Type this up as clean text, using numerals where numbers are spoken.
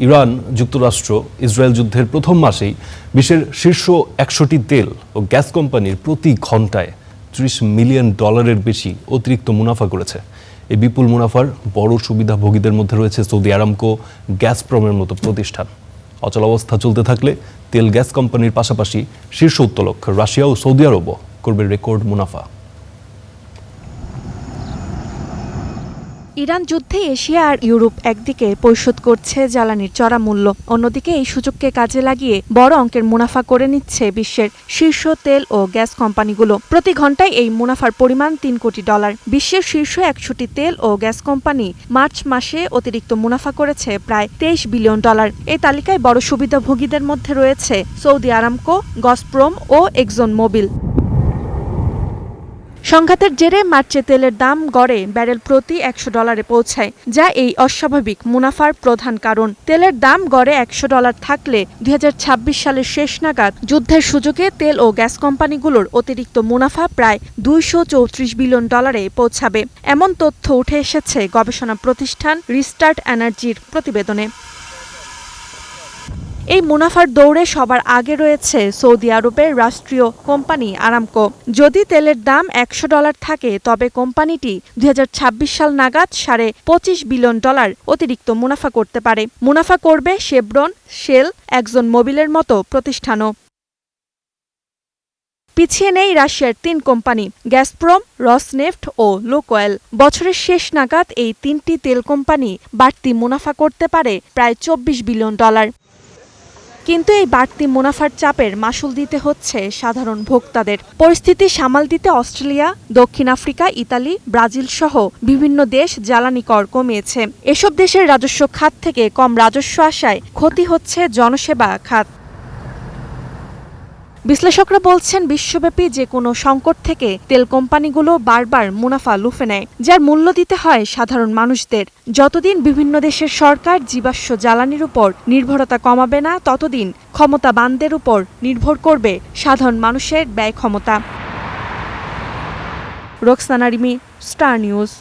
Iran, যুক্তরাষ্ট্র, Israel যুদ্ধের প্রথম মাসেই বিশ্বের শীর্ষ ১০০টি তেল ও গ্যাস কোম্পানির প্রতি ঘন্টায় $৩০ মিলিয়ন বেশি অতিরিক্ত মুনাফা করেছে। এই বিপুল মুনাফার বড় সুবিধাভোগীদের মধ্যে রয়েছে সৌদি আরামকো, গ্যাসপ্রমের মতো প্রতিষ্ঠান। অচলাবস্থা চলতে থাকলে তেল গ্যাস কোম্পানির পাশাপাশি শীর্ষ উত্তোলক রাশিয়া ও সৌদি আরবও করবে রেকর্ড মুনাফা। ইরান যুদ্ধে এশিয়া আর ইউরোপ একদিকে পরিশোধ করছে জ্বালানির চড়া মূল্য, অন্যদিকে এই সুযোগকে কাজে লাগিয়ে বড় অঙ্কের মুনাফা করে নিচ্ছে বিশ্বের শীর্ষ তেল ও গ্যাস কোম্পানিগুলো। প্রতি ঘন্টায় এই মুনাফার পরিমাণ $৩ কোটি। বিশ্বের শীর্ষ ১০০টি তেল ও গ্যাস কোম্পানি মার্চ মাসে অতিরিক্ত মুনাফা করেছে প্রায় $২৩ বিলিয়ন। এই তালিকায় বড় সুবিধাভোগীদের মধ্যে রয়েছে সৌদি আরামকো, গজপ্রম ও এক্সন মোবিল। সংঘাতের জেরে মার্চে তেলের দাম গড়ে ব্যারেল প্রতি $১০০ পৌঁছায়, যা এই অস্বাভাবিক মুনাফার প্রধান কারণ। তেলের দাম গড়ে $১০০ থাকলে ২০২৬ সালের শেষ নাগাদ যুদ্ধের সুযোগে তেল ও গ্যাস কোম্পানিগুলোর অতিরিক্ত মুনাফা প্রায় $২৩৪ বিলিয়ন পৌঁছাবে। এমন তথ্য উঠে এসেছে গবেষণা প্রতিষ্ঠান রিস্টার্ট এনার্জির প্রতিবেদনে। এই মুনাফার দৌড়ে সবার আগে রয়েছে সৌদি আরবের রাষ্ট্রীয় কোম্পানি আরামকো। যদি তেলের দাম $১০০ থাকে, তবে কোম্পানিটি ২০২৬ সাল নাগাদ $২৫ বিলিয়ন অতিরিক্ত মুনাফা করতে পারে। মুনাফা করবে শেভরন, শেল, এক্সন মোবিলের মতো প্রতিষ্ঠানও। পিছিয়ে নেই রাশিয়ার ৩ কোম্পানি গ্যাসপ্রম, রসনেফট ও লুকোয়েল। বছরের শেষ নাগাদ এই ৩টি তেল কোম্পানি বাড়তি মুনাফা করতে পারে প্রায় $২৪ বিলিয়ন। কিন্তু এই বাড়তি মুনাফার চাপের মাসুল দিতে হচ্ছে সাধারণ ভোক্তাদের। পরিস্থিতি সামাল দিতে অস্ট্রেলিয়া, দক্ষিণ আফ্রিকা, ইতালি, ব্রাজিল সহ বিভিন্ন দেশ জ্বালানি কর কমিয়েছে। এসব দেশের রাজস্ব খাত থেকে কম রাজস্ব আসায় ক্ষতি হচ্ছে জনসেবা খাত। বিশ্লেষকরা বলছেন, বিশ্বব্যাপী যে কোনো সংকট থেকে তেল কোম্পানিগুলো বারবার মুনাফা লুফে নেয়, যার মূল্য দিতে হয় সাধারণ মানুষদের। যতদিন বিভিন্ন দেশের সরকার জীবাশ্ম জ্বালানির উপর নির্ভরতা কমাবে না, ততদিন ক্ষমতাবানদের উপর নির্ভর করবে সাধারণ মানুষের ব্যয় ক্ষমতা। Roksana Rimi, star news.